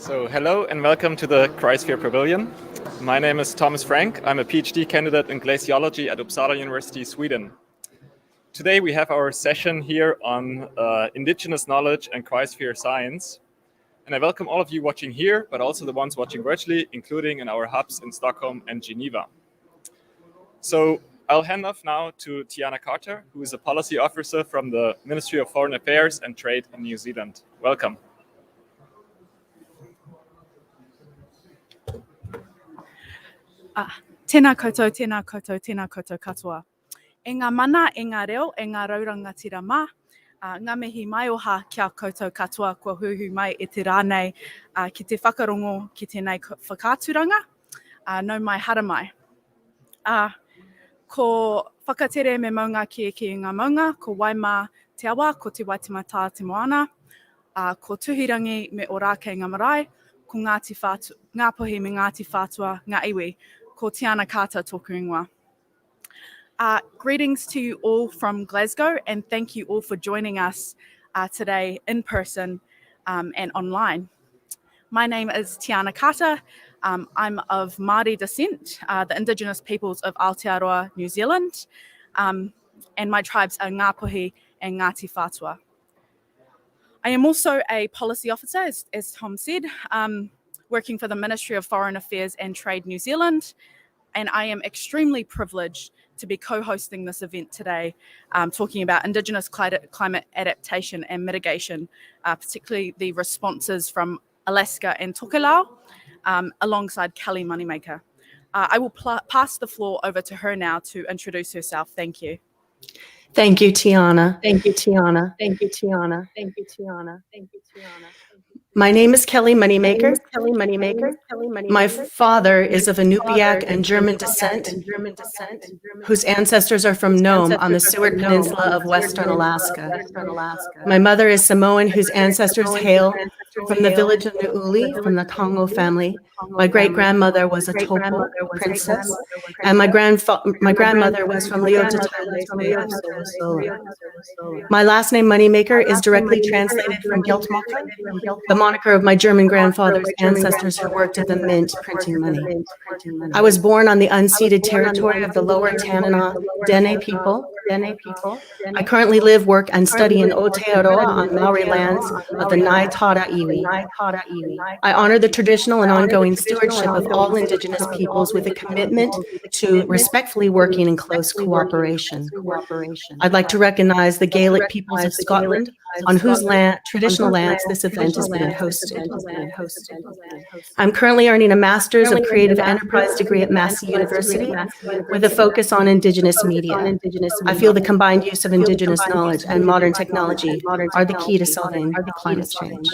So hello and welcome to the Cryosphere Pavilion. My name is Thomas Frank. I'm a PhD candidate in glaciology at Uppsala University, Sweden. Today we have our session here on indigenous knowledge and cryosphere science. And I welcome all of you watching here, but also the ones watching virtually, including in our hubs in Stockholm and Geneva. So I'll hand off now to Tiana Carter, who is a policy officer from the Ministry of Foreign Affairs and Trade in New Zealand. Welcome. Tēnā koutou, tēnā koutou, tēnā koutou katoa. E ngā mana, e ngā reo, e ngā rauranga tira mā. Ngā mihi mai oha kia koutou katoa kua huhu mai e te rānei ki te whakarongo ki tēnei whakāturanga. Nau mai hara mai. Ko whakatere me maunga ki ngā maunga, ko waima te awa, ko te waitemata te moana, ko tuhirangi me o rākei ngā marae, ko ngā pohi me Ngāti Whātua, ngā iwi, ko Tiana Carter tōku ingoa. Greetings to you all from Glasgow, and thank you all for joining us today in person and online. My name is Tiana Carter. I'm of Māori descent, the Indigenous peoples of Aotearoa, New Zealand, and my tribes are Ngāpuhi and Ngāti Whātua. I am also a policy officer, as Tom said, working for the Ministry of Foreign Affairs and Trade New Zealand, and I am extremely privileged to be co-hosting this event today, talking about Indigenous climate adaptation and mitigation, particularly the responses from Alaska and Tokelau, alongside Kelly Moneymaker. I will pass the floor over to her now to introduce herself. Thank you. Thank you, Tiana. Thank you, Tiana. Thank you, Tiana. Thank you, Tiana. Thank you, Tiana. My name is Kelly Moneymaker. My father is of Inupiaq and German descent, whose ancestors are from Nome on the Seward Peninsula of Western Alaska. My mother is Samoan, whose ancestors hail from the village of Nu'uli, from the Tongo family. My great-grandmother was a Taupo princess, and my grandmother was from Leotatai. My last name, Moneymaker, is directly translated from Geltmacher, the moniker of my German grandfather's ancestors who worked at the mint printing money. I was born on the unceded territory of the Lower Tanana Dene people. I currently live, work, and study in Aotearoa on Maori lands of the Ngai Tara Iwi. I honor the traditional and ongoing stewardship of all Indigenous peoples with a commitment to respectfully working in close cooperation. I'd like to recognize the Gaelic peoples of Scotland, on whose traditional lands this event is being hosted. I'm currently earning a Master's of Creative Enterprise degree at Massey University with a focus on Indigenous media. I feel the combined use of Indigenous knowledge and modern technology are the key to solving climate change.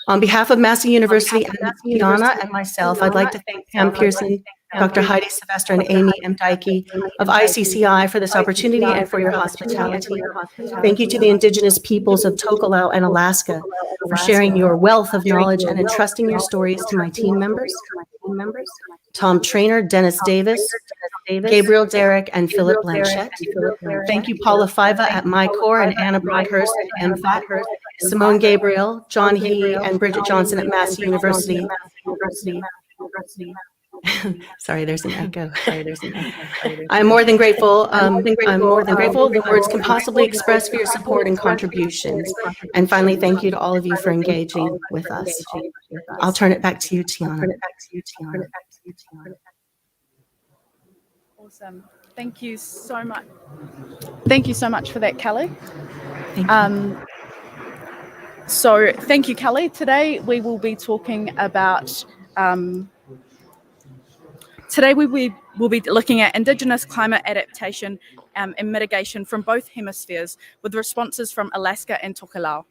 On behalf of Massey University and Tiana and myself, I'd like to thank Pam Pearson, Dr. Heidi Sylvester, and Amy M. Dykey of ICCI for this opportunity and for your hospitality. Thank you to the Indigenous peoples of Tokelau and Alaska for sharing your wealth of knowledge and entrusting your stories to my team members, Tom Trainer, Dennis Davis, Gabriel Derrick, and Philip Blanchette. Thank you, Paula Fiva at MyCore and Anna Broadhurst at MFAT, Simone Gabriel, John He, and Bridget Johnson at Massey University. Sorry, there's an echo. I'm more than grateful. The words can possibly express for your support and contributions. And finally, thank you to all of you for engaging with us. I'll turn it back to you, Tiana. Awesome. Thank you so much. Thank you so much for that, Kelly. Thank you. So thank you, Kelly. Today we will be talking about Today we will be looking at Indigenous climate adaptation and mitigation from both hemispheres with responses from Alaska and Tokelau.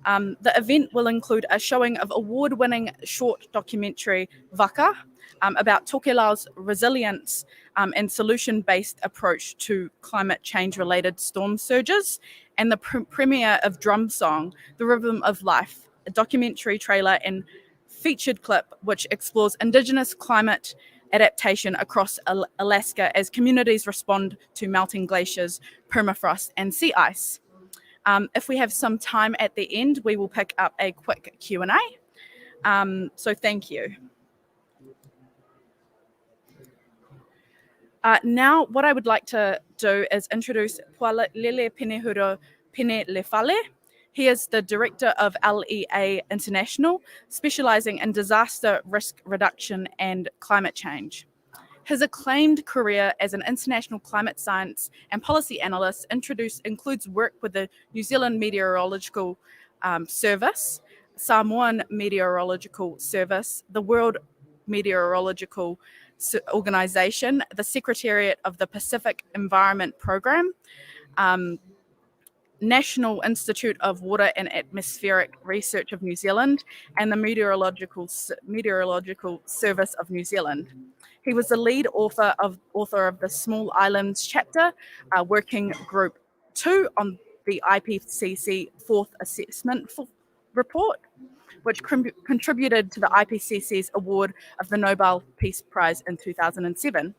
The event will include a showing of award-winning short documentary Waka about Tokelau's resilience and solution-based approach to climate change-related storm surges, and the premiere of Drum Song, The Rhythm of Life, a documentary trailer and featured clip which explores Indigenous climate adaptation across Alaska as communities respond to melting glaciers, permafrost, and sea ice. If we have some time at the end, we will pick up a quick Q&A. So thank you. Now, what I would like to do is introduce Pualele Penehuro Pene Lefale. He is the director of LEA International, specializing in disaster risk reduction and climate change. His acclaimed career as an international climate science and policy analyst includes work with the New Zealand Meteorological Service, Samoan Meteorological Service, the World Meteorological Organization, the Secretariat of the Pacific Environment Program, National Institute of Water and Atmospheric Research of New Zealand, and the Meteorological Service of New Zealand. He was the lead author of the Small Islands Chapter, Working Group 2 on the IPCC Fourth Assessment Report, which contributed to the IPCC's award of the Nobel Peace Prize in 2007.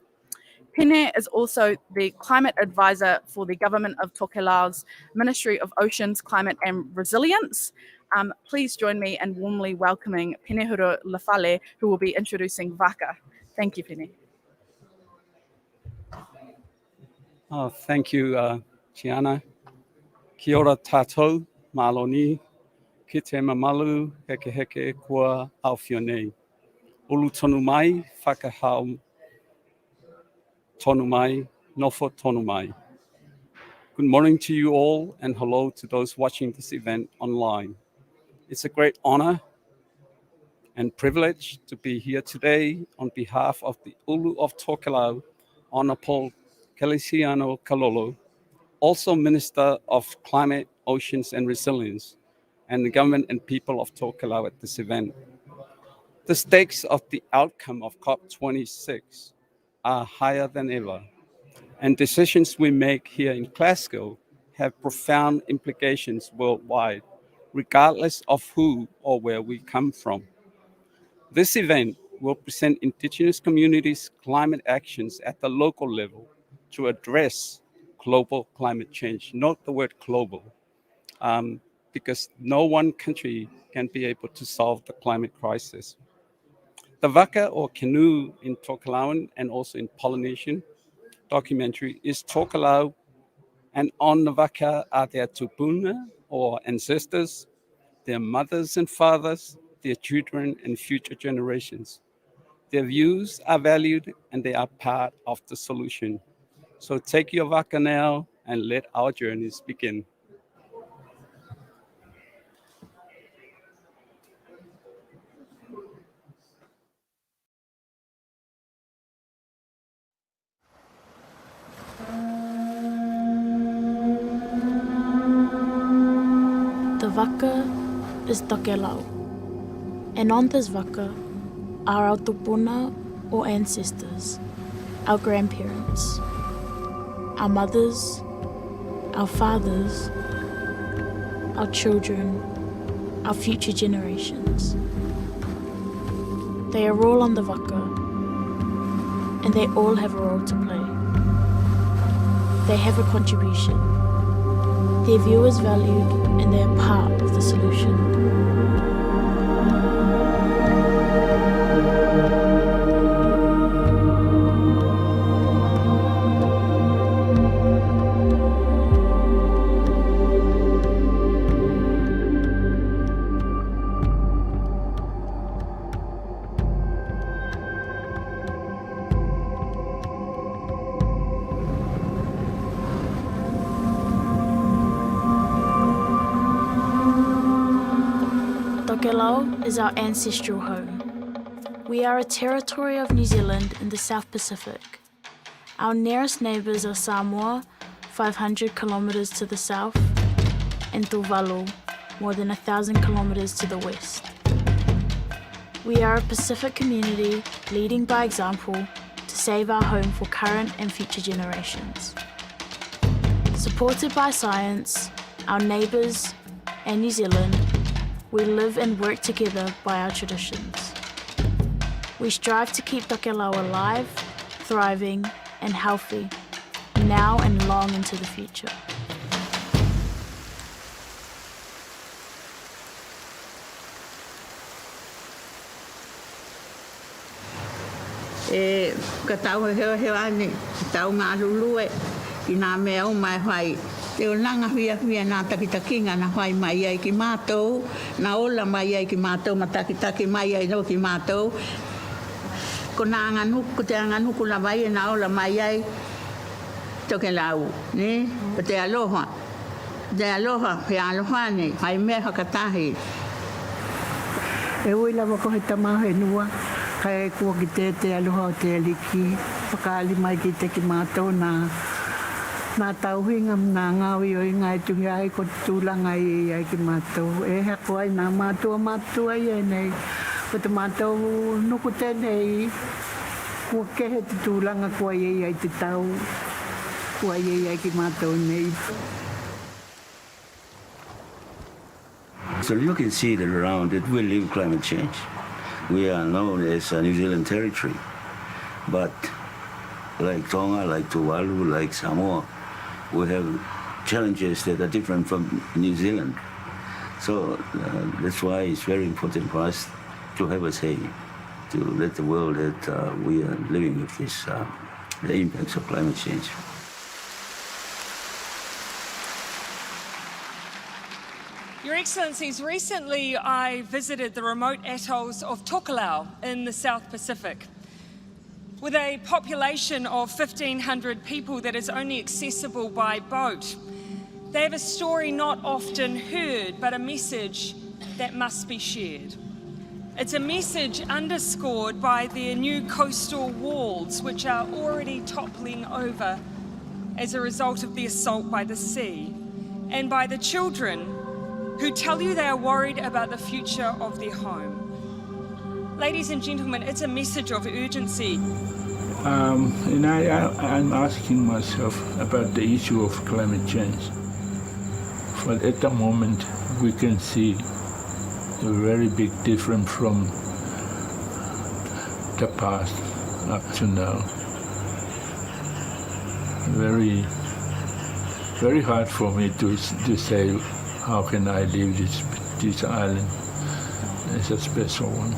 Pene is also the climate advisor for the government of Tokelau's Ministry of Oceans, Climate and Resilience. Please join me in warmly welcoming Penehuro Lefale, who will be introducing Vaka. Thank you, Pene. Thank you, Tiana. Kia ora tātou, māloni, ki te mamalu, heke heke kua awhio nei. Ulu tonu mai, whakahau tonu mai, nofo tonu mai. Good morning to you all, and hello to those watching this event online. It's a great honor and privilege to be here today on behalf of the Ulu of Tokelau, Honorable Feliciano Kalolo, also Minister of Climate, Oceans and Resilience, and the government and people of Tokelau at this event. The stakes of the outcome of COP26 are higher than ever, and decisions we make here in Glasgow have profound implications worldwide, regardless of who or where we come from. This event will present Indigenous communities' climate actions at the local level to address global climate change. Note the word global, because no one country can be able to solve the climate crisis. The Waka, or canoe in Tokelauan and also in Polynesian documentary, is Tokelau, and on the Waka are their tupuna, or ancestors, their mothers and fathers, their children and future generations. Their views are valued and they are part of the solution. So take your Waka now and let our journeys begin. The Waka is Tokelau, and on this Waka are our tupuna or ancestors, our grandparents, our mothers, our fathers, our children, our future generations. They are all on the Waka, and they all have a role to play. They have a contribution. Their view is valued, and they are part of the solution. Tokelau is our ancestral home. We are a territory of New Zealand in the South Pacific. Our nearest neighbours are Samoa, 500 kilometres to the south, and Tuvalu, more than 1,000 kilometres to the west. We are a Pacific community leading by example to save our home for current and future generations. Supported by science, our neighbours, and New Zealand, we live and work together by our traditions. We strive to keep Tokelau alive, thriving, and healthy, now and long into the future. ka tau he ane, tau ngā lulu ki nā mea o mai whai. Te o langa whia nā takitakinga na whai mai ai ki mātou, na ola mai ai ki mātou, ma takitaki mai ai no ki mātou. Ko nā nganuku, te nganuku la mai e nā ola mai ai, toke lau, ne? Pa te aloha, he aloha ne, hai mea hakatahi. E ui lawa ko he tamahe nua, kai kua ki te aloha o te aliki, whakaali mai ki te ki mātou nā tauhinga nā ngāwi o i ngai tungi ai ko tūlanga i ai ki mātou. E hako ai nā mātua i e nei. Ko te mātou nuku tēnei, kua kehe te tūlanga kua i ai te tau, kua i ai ki mātou nei. So you can see that around it we live climate change. We are known as a New Zealand territory, but like Tonga, like Tuvalu, like Samoa, we have challenges that are different from New Zealand. So that's why it's very important for us to have a say, to let the world that we are living with this, the impacts of climate change. Your Excellencies, recently I visited the remote atolls of Tokelau in the South Pacific. With a population of 1,500 people that is only accessible by boat, they have a story not often heard, but a message that must be shared. It's a message underscored by their new coastal walls, which are already toppling over as a result of the assault by the sea, and by the children who tell you they are worried about the future of their home. Ladies and gentlemen, it's a message of urgency. And I'm asking myself about the issue of climate change. But at the moment, we can see a very big difference from the past up to now. Very, very hard for me to say how can I leave this island as a special one.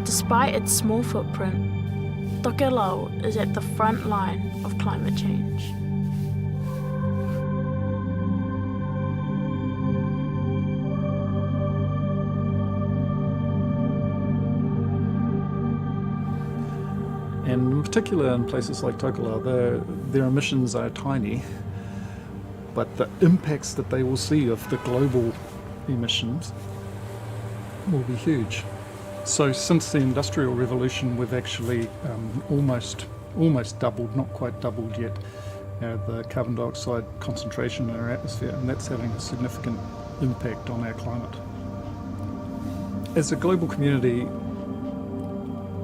Despite its small footprint, Tokelau is at the front line of climate change. And in particular in places like Tokelau, their emissions are tiny, but the impacts that they will see of the global emissions will be huge. So since the Industrial Revolution, we've actually almost doubled, not quite doubled yet, the carbon dioxide concentration in our atmosphere, and that's having a significant impact on our climate. As a global community,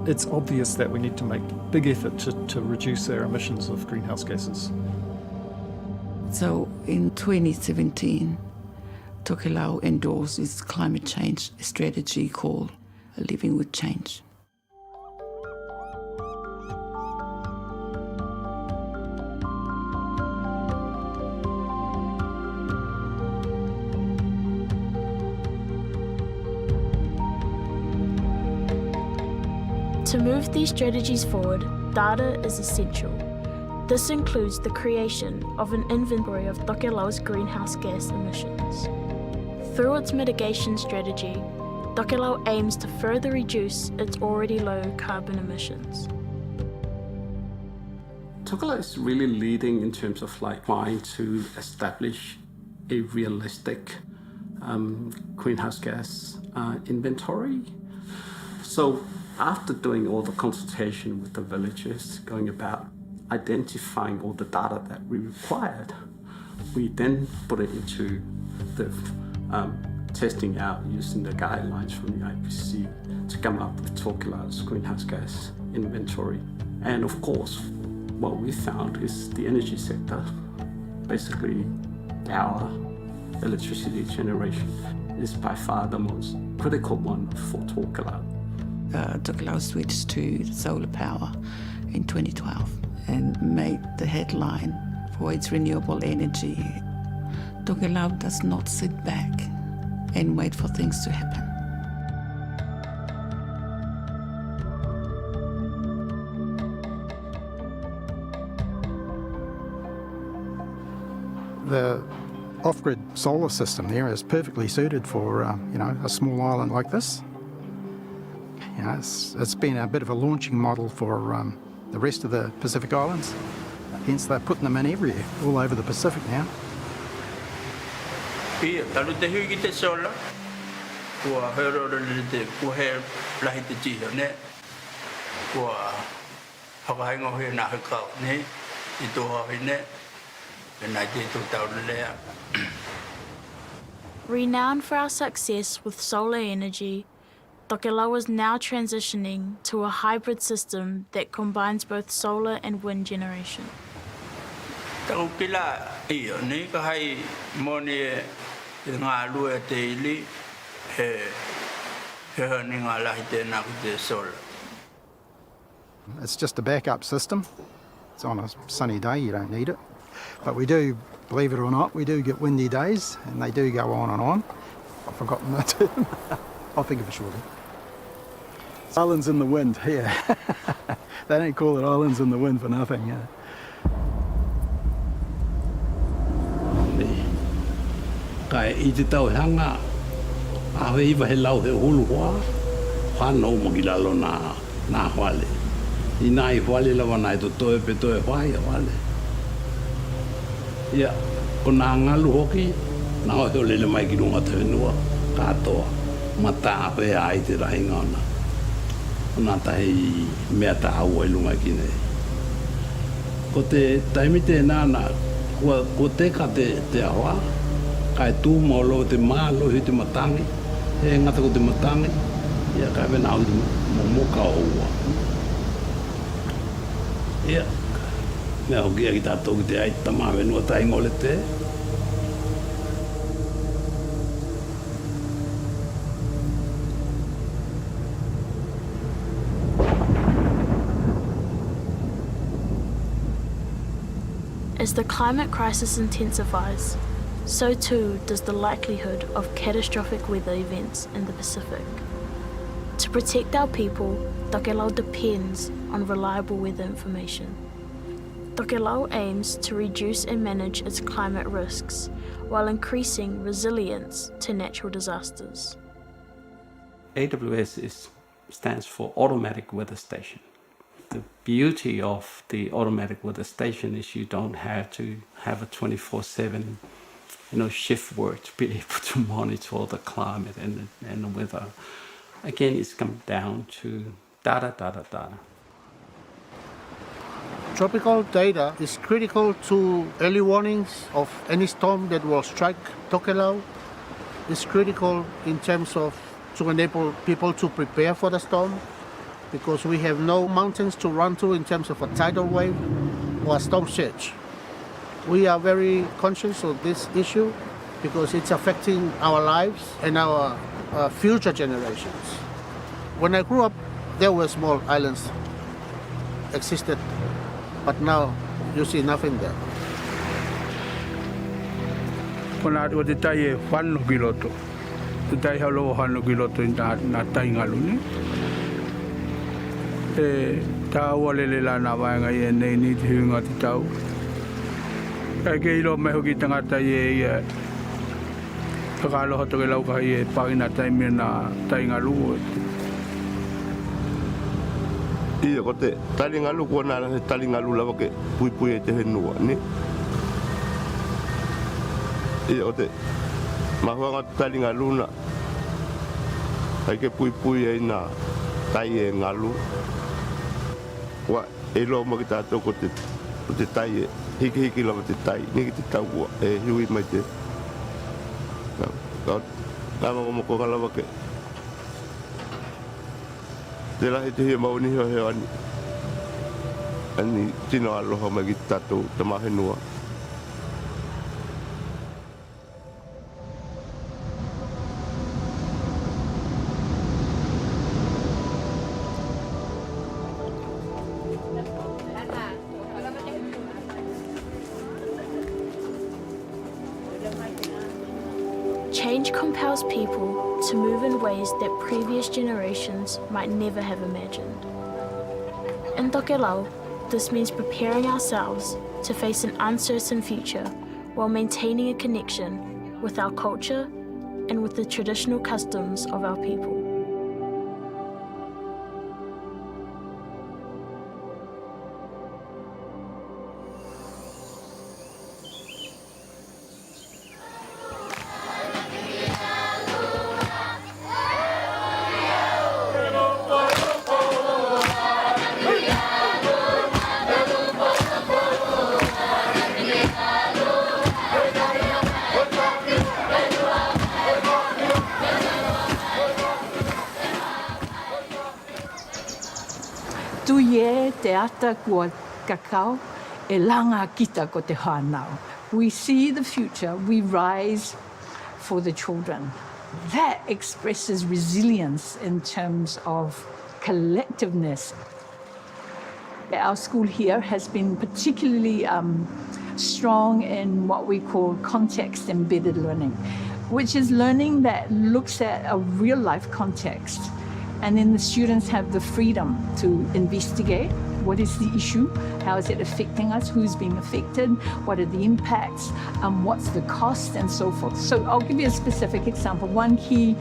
it's obvious that we need to make big effort to reduce our emissions of greenhouse gases. So in 2017, Tokelau endorsed its climate change strategy called Living with Change. To move these strategies forward, data is essential. This includes the creation of an inventory of Tokelau's greenhouse gas emissions. Through its mitigation strategy, Tokelau aims to further reduce its already low carbon emissions. Tokelau is really leading in terms of trying to establish a realistic greenhouse gas inventory. So after doing all the consultation with the villagers, going about identifying all the data that we required, we then put it into the testing out using the guidelines from the IPCC to come up with Tokelau's greenhouse gas inventory. And of course, what we found is the energy sector, basically power, electricity generation, is by far the most critical one for Tokelau. Tokelau switched to solar power in 2012 and made the headline for its renewable energy. Tokelau does not sit back and wait for things to happen. The off-grid solar system there is perfectly suited for a small island like this. It's been a bit of a launching model for the rest of the Pacific Islands. Hence they're putting them in everywhere, all over the Pacific now. Ia, talu te hui ki te sola, kua heurora le te kuhe lahi te tiho ne, kua whakahingo hui nā hukau ne, I toha hui ne, e nai te tō tau lea. Renowned for our success with solar energy, Tokelau is now transitioning to a hybrid system that combines both solar and wind generation. Tau pila ia, ne ka hai moni e ngā lua te ili, he hani ngā lahi tēnā ki te solar. It's just a backup system. It's on a sunny day, you don't need it. But we do, believe it or not, we do get windy days, and they do go on and on. I've forgotten the term. I'll think of it shortly. Islands in the wind, yeah. They don't call it islands in the wind for nothing, yeah. Kai I te tau hanga, awe iwa he lau he hulu hoa, whanau magilalo nā hwale. I nai hwale lawa nai to toe pe toe hwai hwale. Ia, ko nā ngalu hoki, nā hoi lele mai ki runga te whenua, katoa, mata ape ai te rahi ngana. Nā tahi mea ta aua I lunga ki nei. Ko te taimi te nāna, ko te ka te awa, kai tū maulo te mā lohi te matangi, he ngata ko te matangi, ia kai wena au te momoka o ua. Ia, mea hoki aki tātou ki te ai tamā wenua tai ngole te. As the climate crisis intensifies, so too does the likelihood of catastrophic weather events in the Pacific. To protect our people, Tokelau depends on reliable weather information. Tokelau aims to reduce and manage its climate risks while increasing resilience to natural disasters. AWS stands for Automatic Weather Station. The beauty of the automatic weather station is you don't have to have a 24/7 shift work to be able to monitor the climate and the weather. Again, it's come down to data. Tropical data is critical to early warnings of any storm that will strike Tokelau. It's critical in terms of to enable people to prepare for the storm, because we have no mountains to run to in terms of a tidal wave or a storm surge. We are very conscious of this issue because it's affecting our lives and our future generations. When I grew up, there were small islands existed, but now you see nothing there. Kona o te tai e whanu ki roto. Te tai halo whanu ki roto I nā tai ngalu ni. E tā walele la nā waenga I e nei ni te hunga te tau. Kai ke ilo me hoki tangata I e whakaaloha toke lau kahi e pāina taimia nā tai ngalu. Ia ko te tali ngalu kua nā he tali ngalu lawa ke pui e te whenua, ni? Ia o te mahuanga tali ngalu na hai ke pui e nā tai e ngalu. Wa e lo mo ki tātou ko te tai e hiki lawa te tai, ni ki te taua e hui mai te. Nā mo ko kalawa ke te lahi te hia mauni heo ani tino aloha mai ki tātou te mahenua. Change compels people to move in ways that previous generations might never have imagined. In Tokelau, this means preparing ourselves to face an uncertain future while maintaining a connection with our culture and with the traditional customs of our people. Tuie te ata kua kakao, e langa kita ko te whānau. We see the future, we rise for the children. That expresses resilience in terms of collectiveness. Our school here has been particularly strong in what we call context-embedded learning, which is learning that looks at a real-life context. And then the students have the freedom to investigate what is the issue, how is it affecting us, who's being affected, what are the impacts, what's the cost, and so forth. So I'll give you a specific example. One key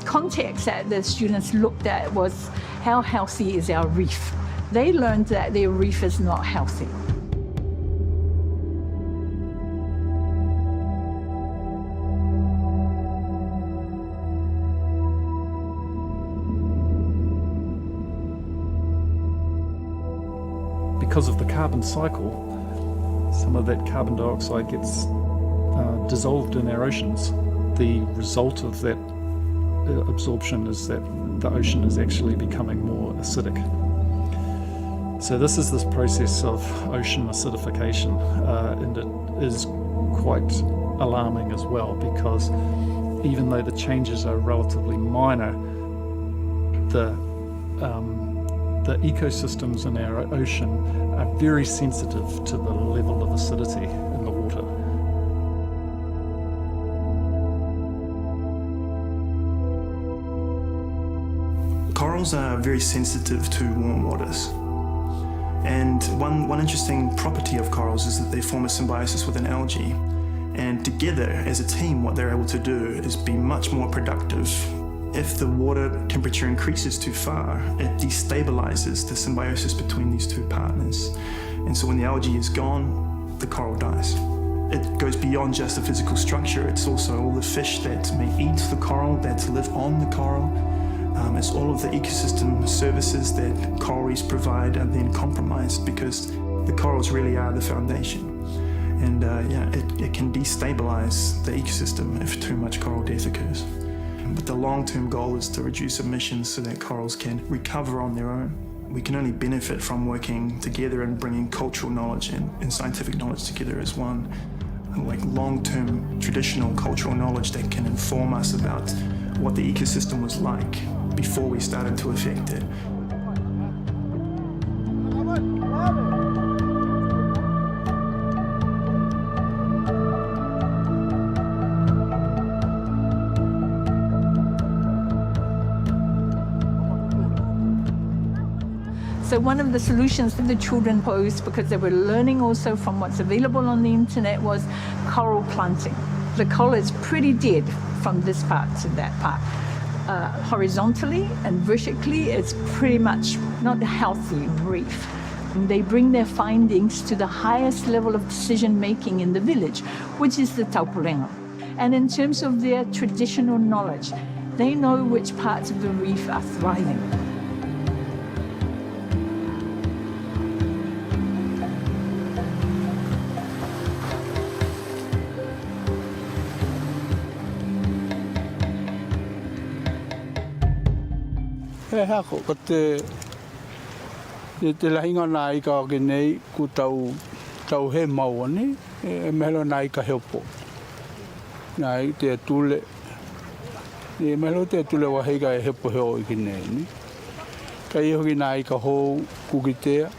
context that the students looked at was how healthy is our reef. They learned that their reef is not healthy. Because of the carbon cycle, some of that carbon dioxide gets dissolved in our oceans. The result of that absorption is that the ocean is actually becoming more acidic. So this is this process of ocean acidification, and it is quite alarming as well, because even though the changes are relatively minor, the ecosystems in our ocean are very sensitive to the level of acidity in the water. Corals are very sensitive to warm waters. And one interesting property of corals is that they form a symbiosis with an algae. And together, as a team, what they're able to do is be much more productive. If the water temperature increases too far, it destabilizes the symbiosis between these two partners. And so when the algae is gone, the coral dies. It goes beyond just the physical structure. It's also all the fish that may eat the coral, that live on the coral. It's all of the ecosystem services that coral reefs provide are then compromised, because the corals really are the foundation. And it can destabilize the ecosystem if too much coral death occurs. But the long-term goal is to reduce emissions so that corals can recover on their own. We can only benefit from working together and bringing cultural knowledge and scientific knowledge together as one. Like long-term traditional cultural knowledge that can inform us about what the ecosystem was like before we started to affect it. So one of the solutions that the children posed, because they were learning also from what's available on the internet, was coral planting. The coral is pretty dead from this part to that part. Horizontally and vertically, it's pretty much not a healthy reef. And they bring their findings to the highest level of decision making in the village, which is the taupurenga. And in terms of their traditional knowledge, they know which parts of the reef are thriving. He hako, ko te lahinga nā i ka oke nei, ku tau he maua ni, e mehelo nā i ka heopo. Nā i te tule, e mehelo te tule wa heiga e hepo heo i ki nei ni. Ka i hoki nā i ka hou kukitea,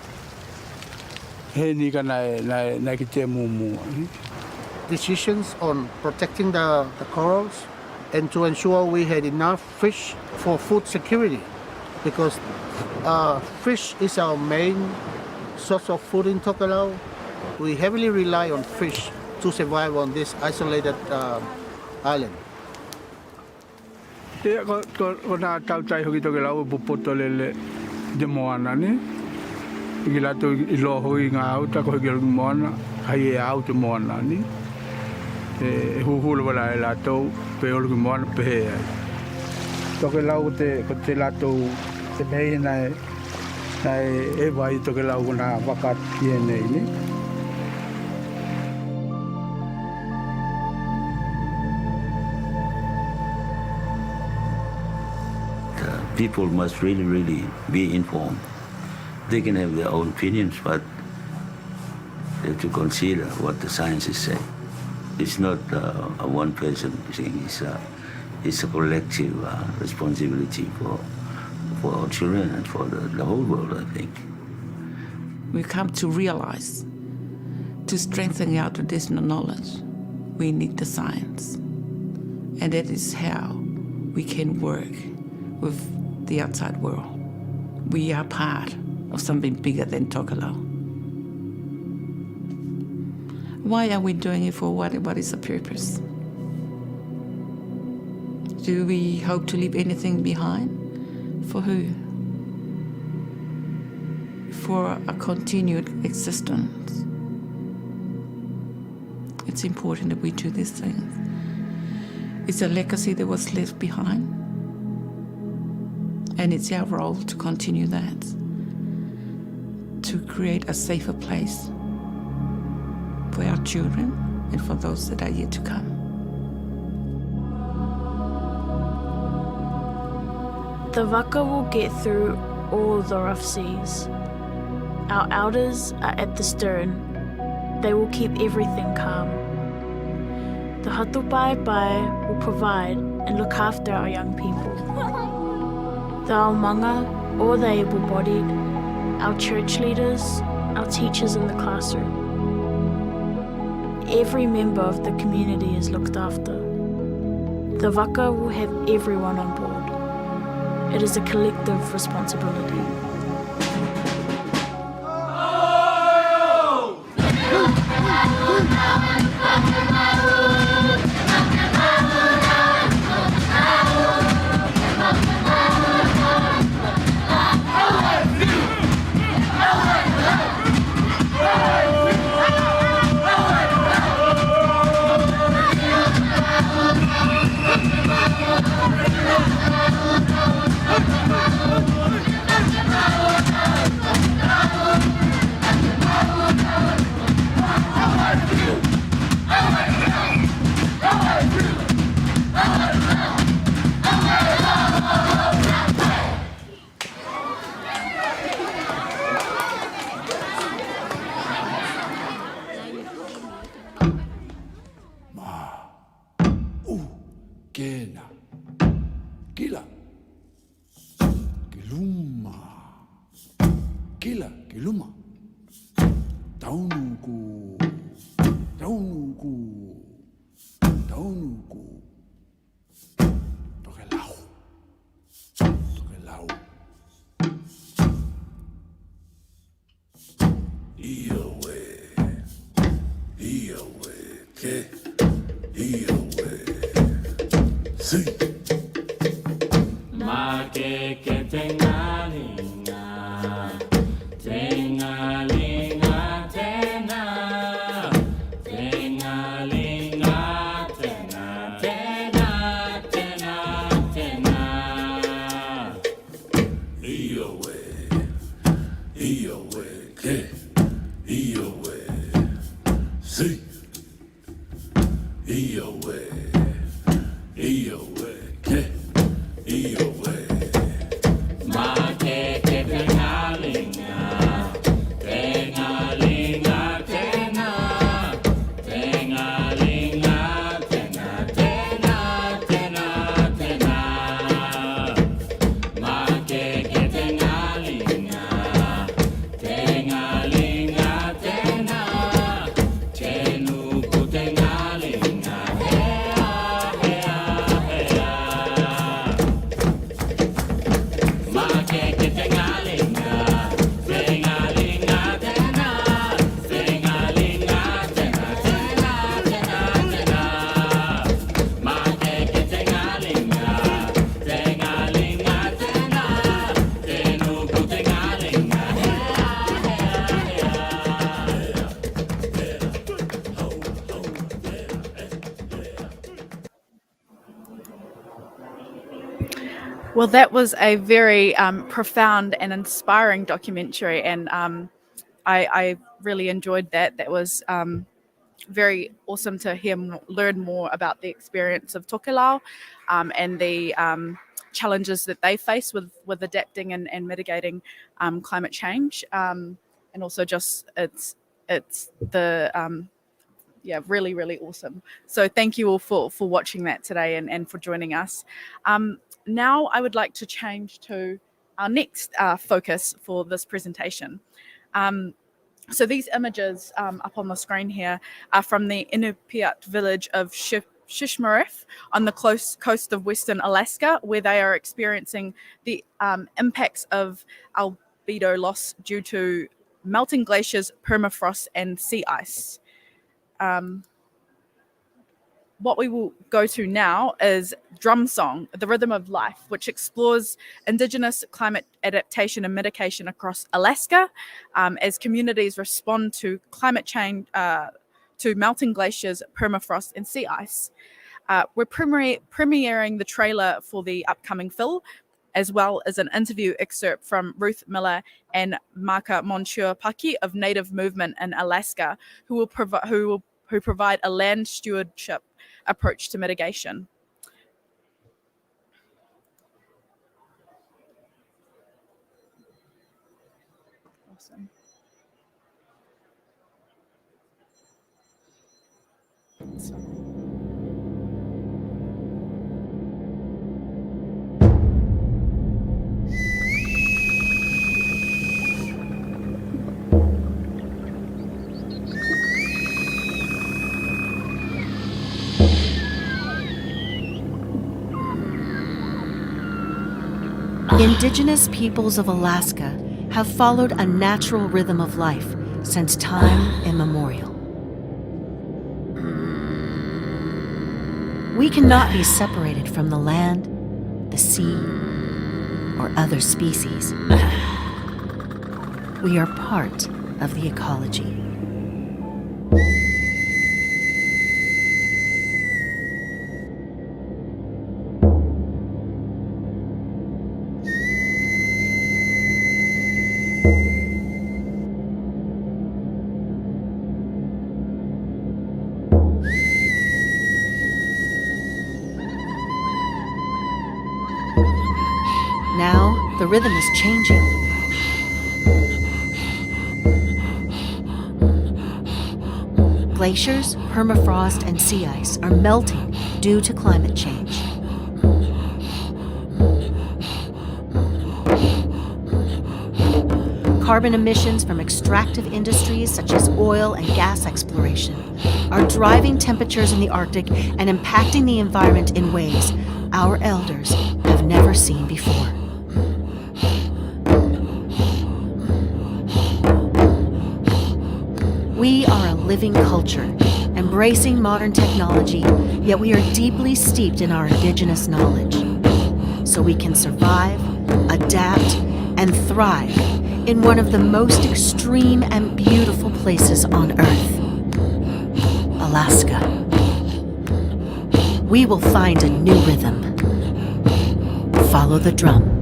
he ni ka nai ki te mumua ni. decisions on protecting the corals and to ensure we had enough fish for food security, because fish is our main source of food in Tokelau. We heavily rely on fish to survive on this isolated island. Ko na tau tai hoki Tokelau pupoto lele de moana ni. I lato I loho I ngā au tako hoki o moana, hai e au te moana ni. E huhulu wala e lato pe o moana pe he ai. Tokelau ko te lato te mei nai e vai Tokelau ko na waka tie nei ni. People must really be informed. They can have their own opinions, but they have to consider what the scientists say. It's not a one person thing. It's a collective responsibility for our children and for the whole world, I think. We come to realize, to strengthen our traditional knowledge, we need the science. And that is how we can work with the outside world. We are part of something bigger than Tokelau. Why are we doing it for what is the purpose? Do we hope to leave anything behind? For who? For a continued existence. It's important that we do these things. It's a legacy that was left behind. And it's our role to continue that, to create a safer place for our children and for those that are yet to come. The waka will get through all the rough seas. Our elders are at the stern. They will keep everything calm. The hatupai will provide and look after our young people. The aomanga, all the able-bodied, our church leaders, our teachers in the classroom. Every member of the community is looked after. The waka will have everyone on board. It is a collective responsibility. Kena, kila, kiluma, kila, kiluma, taunuku, taunuku, taunuku, Tokelau, Tokelau, Iowe, Iowe, ke, Iowe, si. Ma que tengalinga, tengalinga, tena, tengalinga, tena, tena, tena, tena. Iowe, Iowe, ke, Iowe, si. Iowe, Iowe, ke, Iowe. Ma que tengalinga, tengalinga, tena, tengalinga, tena, tena, tena, tena. Ma que tengalinga, tengalinga. Well, that was a very profound and inspiring documentary, and I really enjoyed that. That was very awesome to learn more about the experience of Tokelau and the challenges that they face with adapting and mitigating climate change, and also just it's the yeah, really, really awesome. So thank you all for watching that today and for joining us. Now I would like to change to our next focus for this presentation. So these images up on the screen here are from the Inupiat village of Shishmaref on the coast of Western Alaska, where they are experiencing the impacts of albedo loss due to melting glaciers, permafrost, and sea ice. What we will go to now is Drum Song, the Rhythm of Life, which explores Indigenous climate adaptation and mitigation across Alaska as communities respond to climate change, to melting glaciers, permafrost, and sea ice. We're premiering the trailer for the upcoming film, as well as an interview excerpt from Ruth Miller and Maka Monsieur Paki of Native Movement in Alaska, who provide a land stewardship approach to mitigation. Awesome. Indigenous peoples of Alaska have followed a natural rhythm of life since time immemorial. We cannot be separated from the land, the sea, or other species. We are part of the ecology. Now, the rhythm is changing. Glaciers, permafrost, and sea ice are melting due to climate change. Carbon emissions from extractive industries such as oil and gas exploration are driving temperatures in the Arctic and impacting the environment in ways our elders have never seen before. We are a living culture, embracing modern technology, yet we are deeply steeped in our indigenous knowledge, so we can survive, adapt, and thrive in one of the most extreme and beautiful places on Earth, Alaska. We will find a new rhythm. Follow the drum.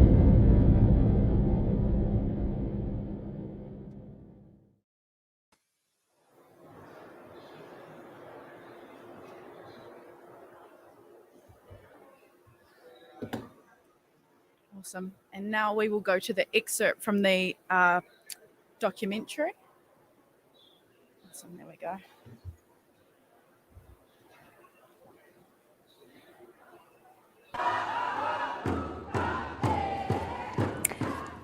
Awesome. And now we will go to the excerpt from the documentary. Awesome, there we go.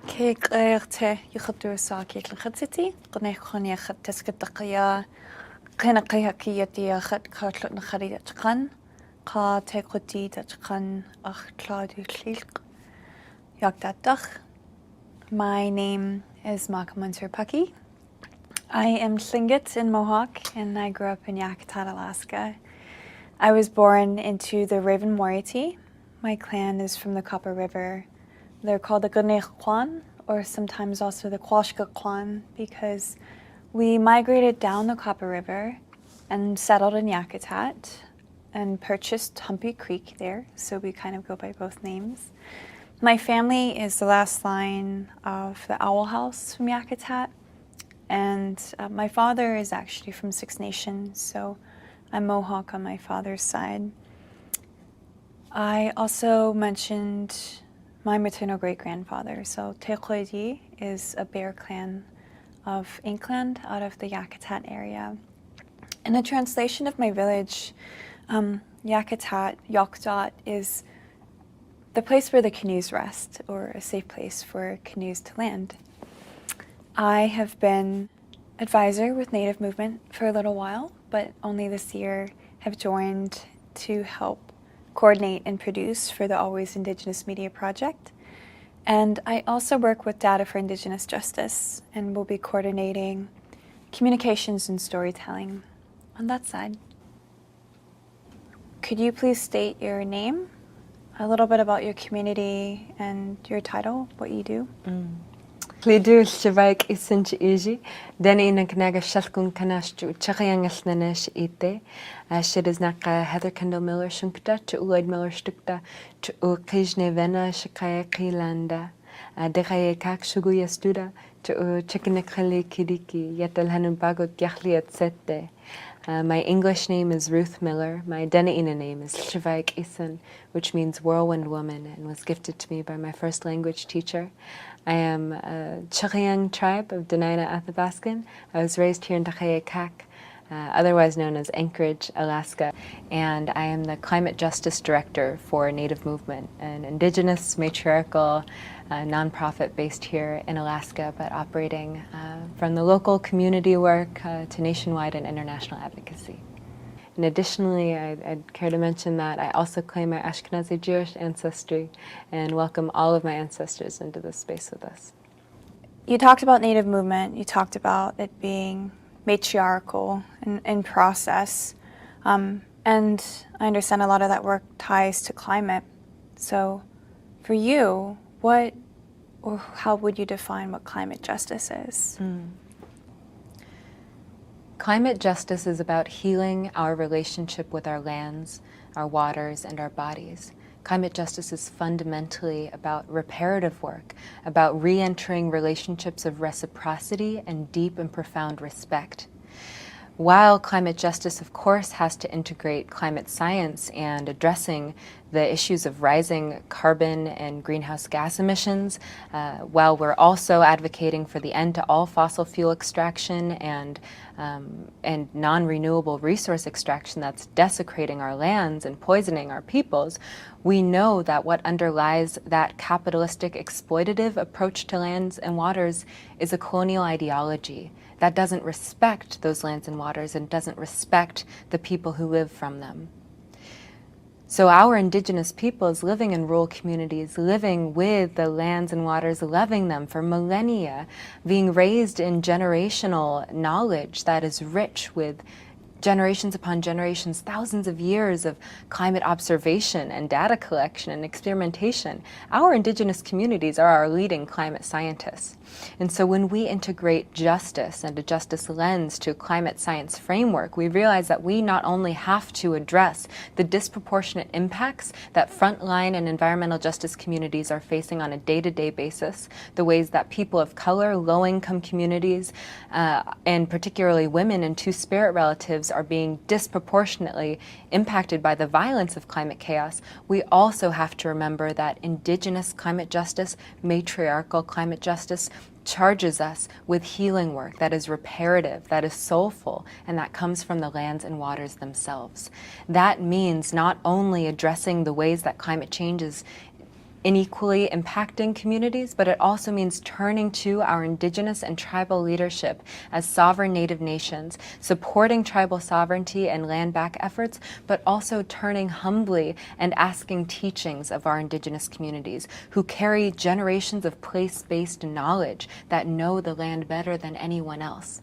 كيك غيرته يخطو ساكيك الخدستي قني خوني خد تسكت قيا قنا قيا كيتي خد كاتلو نخريدة تقن قا تيقتي تقن أخ كلادي خليق يقدتخ. My name is Maka Monsieur Paki. I am Tlingit in Mohawk and I grew up in Yakutat, Alaska. I was born into the Raven Moiety. My clan is from the Copper River. They're called the Gunech Kwan, or sometimes also the Kwashka Kwan, because we migrated down the Copper River and settled in Yakutat and purchased Humpy Creek there, so we kind of go by both names. My family is the last line of the Owl House from Yakutat, and my father is actually from Six Nations, so I'm Mohawk on my father's side. I also mentioned my maternal great-grandfather. So Te Koidi is a Bear Clan of Inkland out of the Yakutat area. In the translation of my village, Yakutat, Yokdot, is the place where the canoes rest, or a safe place for canoes to land. I have been advisor with Native Movement for a little while, but only this year have joined to help coordinate and produce for the Always Indigenous Media Project. And I also work with Data for Indigenous Justice and will be coordinating communications and storytelling on that side. Could you please state your name, a little bit about your community and your title, what you do? Klidu Shivak Isinch Iji, Deni Nagnaga Shaskun Kanashtu, Chakayangas Nanesh Ite, Shidiznaka Heather Kendall Miller Shunkta, to Uloid Miller Stukta, to Ukijne Vena Shikaya Kilanda, Dekaye Kak Shuguya Studa, to Chikinakali Kidiki, Yetel Hanubago Gyahli at Sette. My English name is Ruth Miller. My Denaina name is Shivak Isin, which means whirlwind woman, and was gifted to me by my first language teacher. I am a Chakayang tribe of Denaina Athabaskan. I was raised here in Takayakak, otherwise known as Anchorage, Alaska, and I am the Climate Justice Director for Native Movement, an indigenous matriarchal nonprofit based here in Alaska, but operating from the local community work to nationwide and international advocacy. And additionally, I'd care to mention that I also claim my Ashkenazi Jewish ancestry and welcome all of my ancestors into this space with us. You talked about Native Movement, you talked about it being matriarchal in process, and I understand a lot of that work ties to climate. So for you, what or how would you define what climate justice is? Climate justice is about healing our relationship with our lands, our waters, and our bodies. Climate justice is fundamentally about reparative work, about re-entering relationships of reciprocity and deep and profound respect. While climate justice, of course, has to integrate climate science and addressing the issues of rising carbon and greenhouse gas emissions, while we're also advocating for the end to all fossil fuel extraction and non-renewable resource extraction that's desecrating our lands and poisoning our peoples, we know that what underlies that capitalistic exploitative approach to lands and waters is a colonial ideology that doesn't respect those lands and waters and doesn't respect the people who live from them. So our indigenous peoples living in rural communities, living with the lands and waters, loving them for millennia, being raised in generational knowledge that is rich with generations upon generations, thousands of years of climate observation and data collection and experimentation. Our indigenous communities are our leading climate scientists. And so when we integrate justice and a justice lens to a climate science framework, we realize that we not only have to address the disproportionate impacts that frontline and environmental justice communities are facing on a day-to-day basis, the ways that people of color, low-income communities, and particularly women and two-spirit relatives are being disproportionately impacted by the violence of climate chaos, we also have to remember that indigenous climate justice, matriarchal climate justice, charges us with healing work that is reparative, that is soulful, and that comes from the lands and waters themselves. That means not only addressing the ways that climate change is unequally impacting communities, but it also means turning to our indigenous and tribal leadership as sovereign native nations, supporting tribal sovereignty and land back efforts, but also turning humbly and asking teachings of our indigenous communities who carry generations of place-based knowledge that know the land better than anyone else.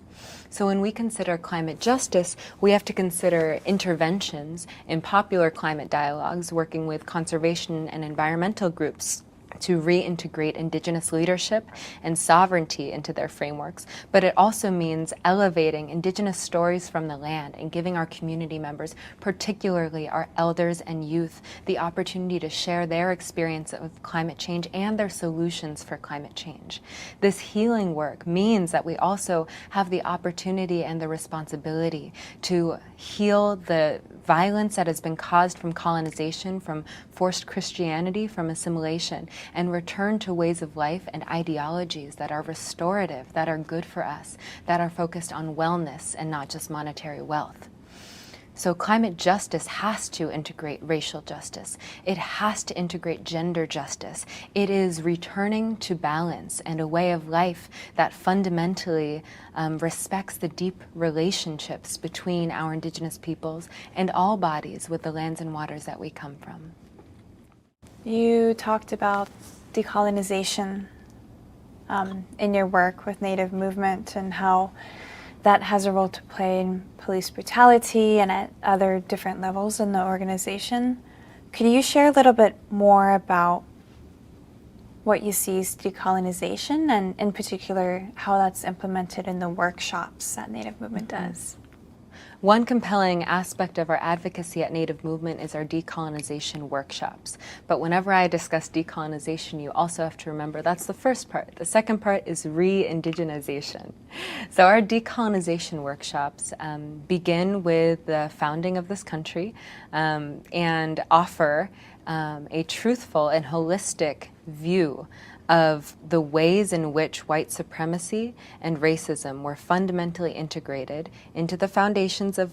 So when we consider climate justice, we have to consider interventions in popular climate dialogues, working with conservation and environmental groups to reintegrate Indigenous leadership and sovereignty into their frameworks, but it also means elevating Indigenous stories from the land and giving our community members, particularly our elders and youth, the opportunity to share their experience of climate change and their solutions for climate change. This healing work means that we also have the opportunity and the responsibility to heal the violence that has been caused from colonization, from forced Christianity, from assimilation, and return to ways of life and ideologies that are restorative, that are good for us, that are focused on wellness and not just monetary wealth. So climate justice has to integrate racial justice. It has to integrate gender justice. It is returning to balance and a way of life that fundamentally respects the deep relationships between our Indigenous peoples and all bodies with the lands and waters that we come from. You talked about decolonization in your work with Native movement and how that has a role to play in police brutality and at other different levels in the organization. Could you share a little bit more about what you see as decolonization and in particular how that's implemented in the workshops that Native Movement does? One compelling aspect of our advocacy at Native Movement is our decolonization workshops. But whenever I discuss decolonization, you also have to remember that's the first part. The second part is re-indigenization. So our decolonization workshops begin with the founding of this country and offer a truthful and holistic view of the ways in which white supremacy and racism were fundamentally integrated into the foundations of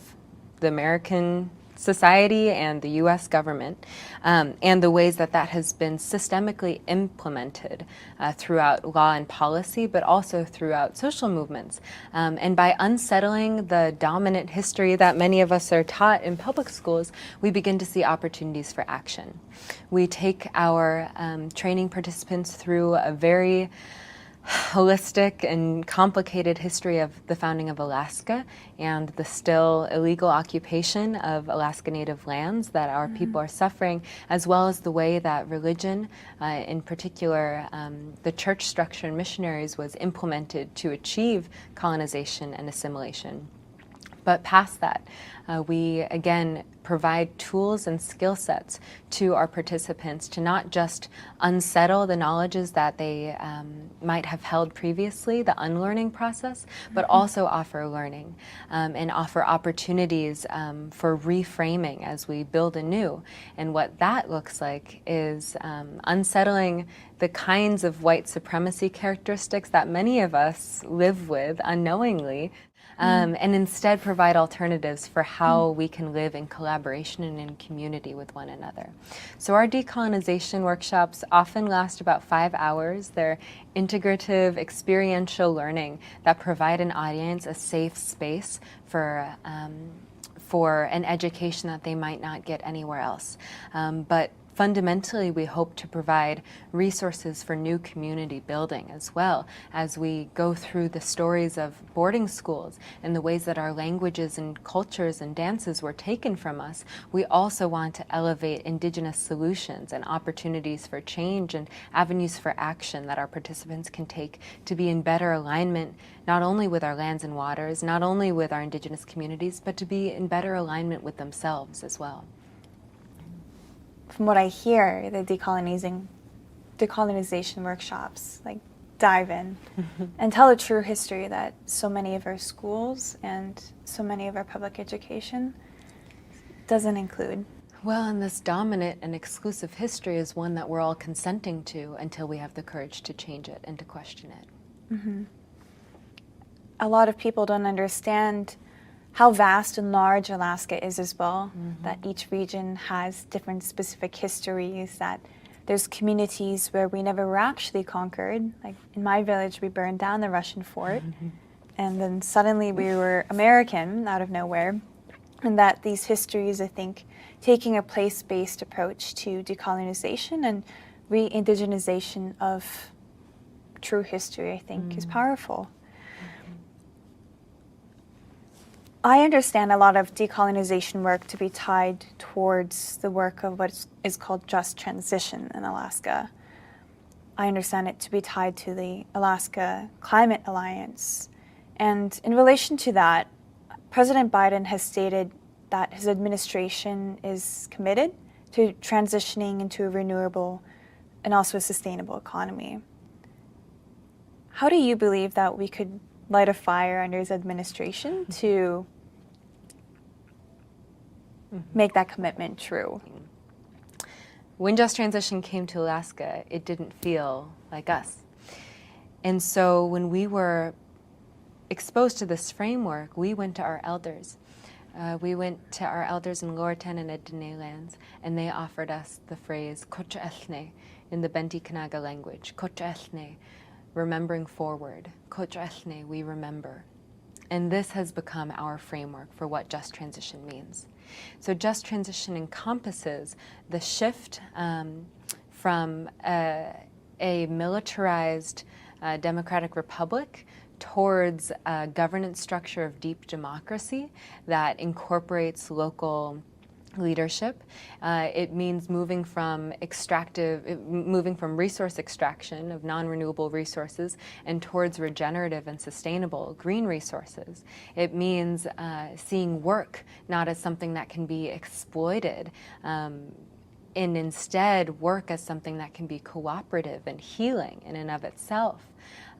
the American society and the US government, and the ways that that has been systemically implemented throughout law and policy, but also throughout social movements. And by unsettling the dominant history that many of us are taught in public schools, we begin to see opportunities for action. We take our training participants through a very holistic and complicated history of the founding of Alaska and the still illegal occupation of Alaska Native lands that our people are suffering, as well as the way that religion, in particular the church structure and missionaries, was implemented to achieve colonization and assimilation. But past that, we again provide tools and skill sets to our participants to not just unsettle the knowledges that they might have held previously, the unlearning process, but also offer learning and offer opportunities for reframing as we build anew. And what that looks like is unsettling the kinds of white supremacy characteristics that many of us live with unknowingly, and instead provide alternatives for how we can live in collaboration and in community with one another. So our decolonization workshops often last about 5 hours. They're integrative, experiential learning that provide an audience a safe space for an education that they might not get anywhere else. But fundamentally, we hope to provide resources for new community building as well as we go through the stories of boarding schools and the ways that our languages and cultures and dances were taken from us. We also want to elevate Indigenous solutions and opportunities for change and avenues for action that our participants can take to be in better alignment, not only with our lands and waters, not only with our Indigenous communities, but to be in better alignment with themselves as well. From what I hear, the decolonization workshops like dive in and tell a true history that so many of our schools and so many of our public education doesn't include. Well, and this dominant and exclusive history is one that we're all consenting to until we have the courage to change it and to question it. A lot of people don't understand how vast and large Alaska is as well, that each region has different specific histories, that there's communities where we never were actually conquered. Like in my village, we burned down the Russian fort, and then suddenly we were American out of nowhere. And that these histories, I think, taking a place-based approach to decolonization and re-indigenization of true history, I think, is powerful. I understand a lot of decolonization work to be tied towards the work of what is called just transition in Alaska. I understand it to be tied to the Alaska Climate Alliance. And in relation to that, President Biden has stated that his administration is committed to transitioning into a renewable and also a sustainable economy. How do you believe that we could light a fire under his administration to make that commitment true? When Just Transition came to Alaska, it didn't feel like us. And so when we were exposed to this framework, we went to our elders. We went to our elders in Lowertown and Edene lands, and they offered us the phrase Kocha Ethne in the Benti Kanaga language. Kocha Ethne, remembering forward. Kocha Ethne, we remember. And this has become our framework for what Just Transition means. So Just Transition encompasses the shift from a militarized democratic republic towards a governance structure of deep democracy that incorporates local leadership. It means moving from resource extraction of non-renewable resources and towards regenerative and sustainable green resources. It means seeing work not as something that can be exploited, and instead work as something that can be cooperative and healing in and of itself.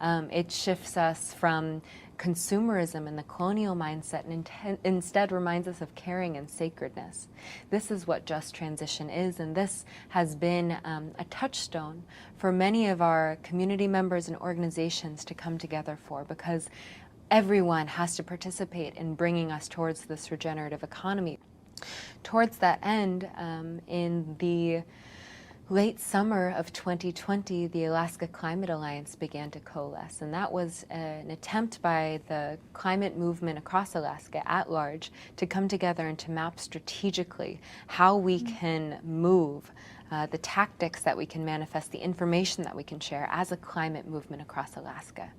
It shifts us from consumerism and the colonial mindset and instead reminds us of caring and sacredness. This is what Just Transition is, and this has been a touchstone for many of our community members and organizations to come together for, because everyone has to participate in bringing us towards this regenerative economy. Towards that end, in the late summer of 2020, the Alaska Climate Alliance began to coalesce, and that was an attempt by the climate movement across Alaska at large to come together and to map strategically how we can move the tactics that we can manifest, the information that we can share as a climate movement across Alaska.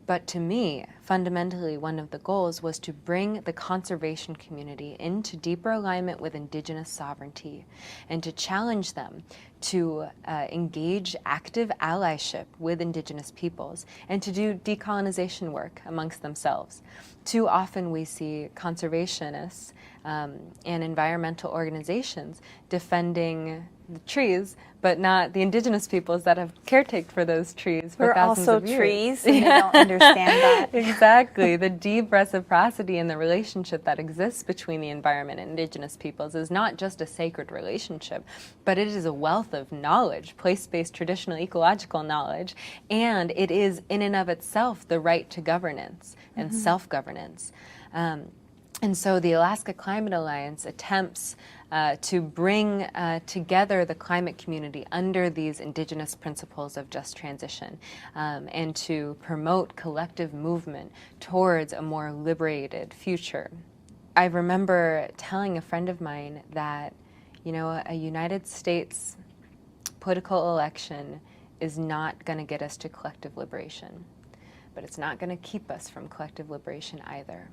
But to me, fundamentally, one of the goals was to bring the conservation community into deeper alignment with Indigenous sovereignty and to challenge them to engage active allyship with Indigenous peoples and to do decolonization work amongst themselves. Too often we see conservationists and environmental organizations defending the trees, but not the Indigenous peoples that have caretaked for those trees for We're thousands also of years. trees, and they don't understand that. Exactly. The deep reciprocity in the relationship that exists between the environment and Indigenous peoples is not just a sacred relationship, but it is a wealth of knowledge, place-based traditional ecological knowledge, and it is in and of itself the right to governance and self-governance. And so the Alaska Climate Alliance attempts to bring together the climate community under these Indigenous principles of just transition and to promote collective movement towards a more liberated future. I remember telling a friend of mine that, you know, a United States political election is not going to get us to collective liberation, but it's not going to keep us from collective liberation either.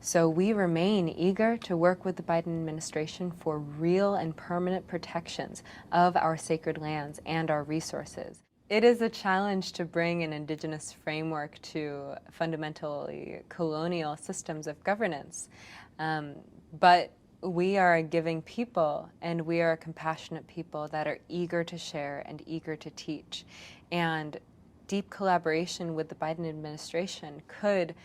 So we remain eager to work with the Biden administration for real and permanent protections of our sacred lands and our resources. It is a challenge to bring an Indigenous framework to fundamentally colonial systems of governance, but we are a giving people and we are a compassionate people that are eager to share and eager to teach. And deep collaboration with the Biden administration could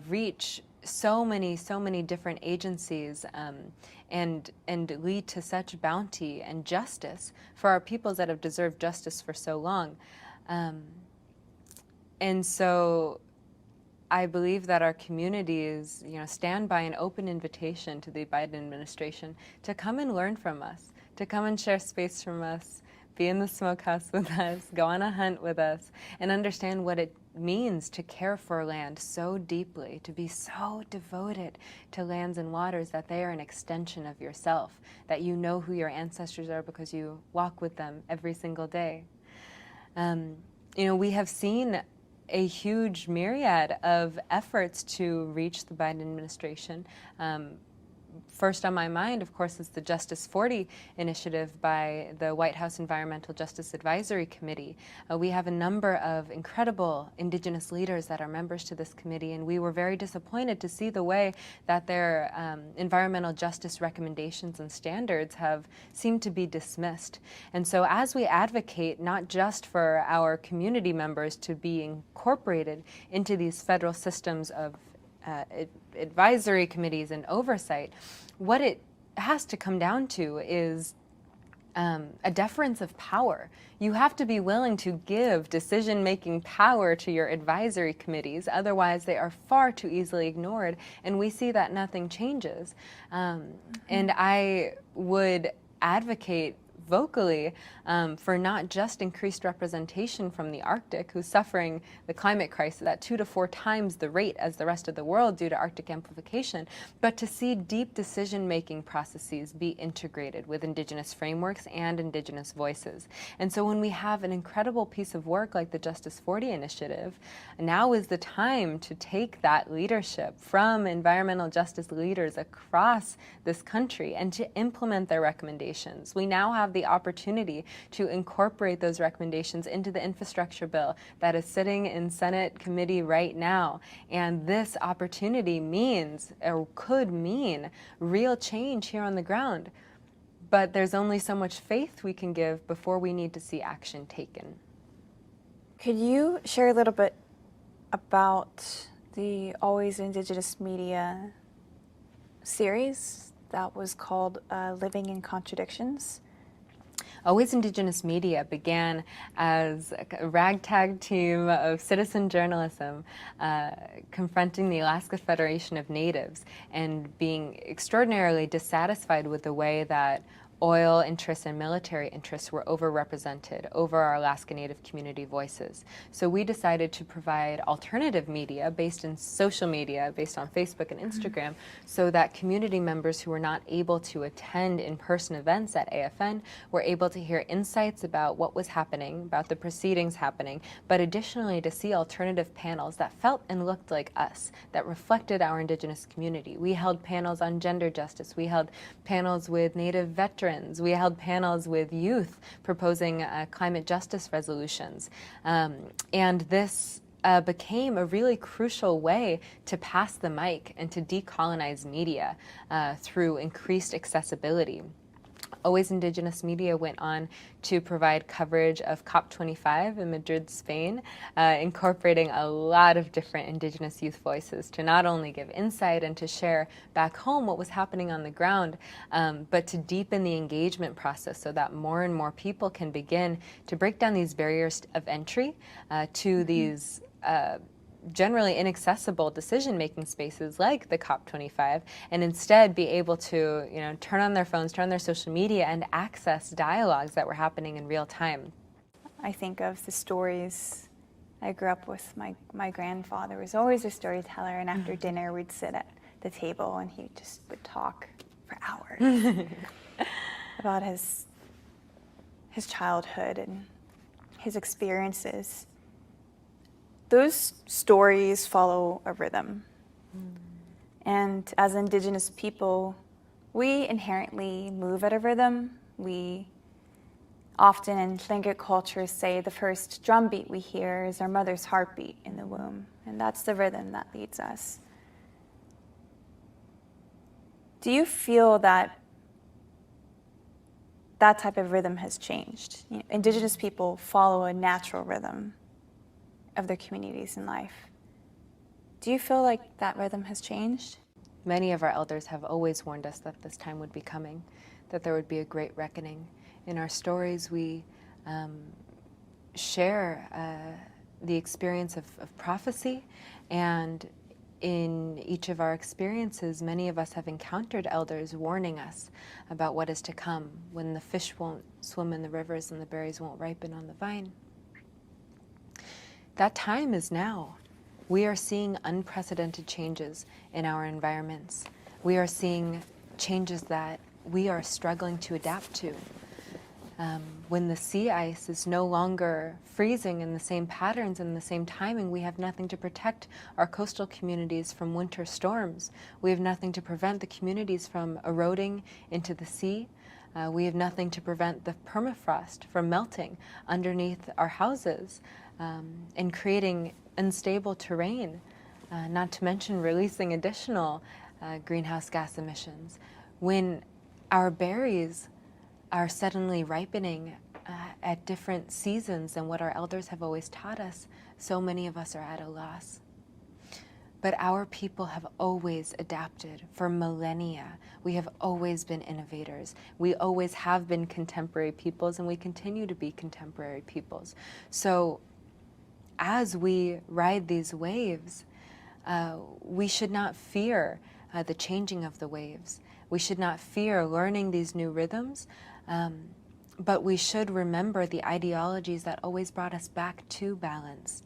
reach so many different agencies and lead to such bounty and justice for our peoples that have deserved justice for so long. And so I believe that our communities, you know, stand by an open invitation to the Biden administration to come and learn from us, to come and share space from us, be in the smokehouse with us, go on a hunt with us, and understand what it means to care for land so deeply, to be so devoted to lands and waters that they are an extension of yourself, that you know who your ancestors are because you walk with them every single day. You know, we have seen a huge myriad of efforts to reach the Biden administration first on my mind, of course, is the Justice 40 initiative by the White House Environmental Justice Advisory Committee. We have a number of incredible Indigenous leaders that are members to this committee, and we were very disappointed to see the way that their environmental justice recommendations and standards have seemed to be dismissed. And so as we advocate not just for our community members to be incorporated into these federal systems of advisory committees and oversight, what it has to come down to is a deference of power. You have to be willing to give decision-making power to your advisory committees, otherwise they are far too easily ignored, and we see that nothing changes. And I would advocate vocally for not just increased representation from the Arctic, who's suffering the climate crisis at 2 to 4 times the rate as the rest of the world due to Arctic amplification, but to see deep decision-making processes be integrated with Indigenous frameworks and Indigenous voices. And so when we have an incredible piece of work like the Justice 40 initiative, now is the time to take that leadership from environmental justice leaders across this country and to implement their recommendations. We now have the opportunity to incorporate those recommendations into the infrastructure bill that is sitting in Senate committee right now. And this opportunity means, or could mean, real change here on the ground. But there's only so much faith we can give before we need to see action taken. Could you share a little bit about the Always Indigenous Media series that was called Living in Contradictions? Always Indigenous Media began as a ragtag team of citizen journalism confronting the Alaska Federation of Natives and being extraordinarily dissatisfied with the way that oil interests and military interests were overrepresented over our Alaska Native community voices. So we decided to provide alternative media based in social media, based on Facebook and Instagram, so that community members who were not able to attend in-person events at AFN were able to hear insights about what was happening, about the proceedings happening, but additionally to see alternative panels that felt and looked like us, that reflected our Indigenous community. We held panels on gender justice. We held panels with Native veterans. We held panels with youth proposing climate justice resolutions. And this became a really crucial way to pass the mic and to decolonize media through increased accessibility. Always Indigenous Media went on to provide coverage of COP25 in Madrid, Spain, incorporating a lot of different Indigenous youth voices to not only give insight and to share back home what was happening on the ground, but to deepen the engagement process so that more and more people can begin to break down these barriers of entry to these generally inaccessible decision-making spaces like the COP25, and instead be able to, turn on their phones, turn on their social media, and access dialogues that were happening in real time. I think of the stories. I grew up with my grandfather was always a storyteller, and after dinner we'd sit at the table and he just would talk for hours about his childhood and his experiences. Those stories follow a rhythm. And as Indigenous people, we inherently move at a rhythm. We often in Tlingit culture say the first drumbeat we hear is our mother's heartbeat in the womb, and that's the rhythm that leads us. Do you feel that that type of rhythm has changed? Indigenous people follow a natural rhythm of their communities in life. Do you feel like that rhythm has changed? Many of our elders have always warned us that this time would be coming, that there would be a great reckoning. In our stories, we share the experience of prophecy, and in each of our experiences, many of us have encountered elders warning us about what is to come when the fish won't swim in the rivers and the berries won't ripen on the vine. That time is now. We are seeing unprecedented changes in our environments. We are seeing changes that we are struggling to adapt to. When the sea ice is no longer freezing in the same patterns and the same timing, we have nothing to protect our coastal communities from winter storms. We have nothing to prevent the communities from eroding into the sea. We have nothing to prevent the permafrost from melting underneath our houses and creating unstable terrain, not to mention releasing additional greenhouse gas emissions. When our berries are suddenly ripening at different seasons than what our elders have always taught us, so many of us are at a loss. But our people have always adapted for millennia. We have always been innovators. We always have been contemporary peoples, and we continue to be contemporary peoples. So as we ride these waves, we should not fear the changing of the waves. We should not fear learning these new rhythms, but we should remember the ideologies that always brought us back to balance.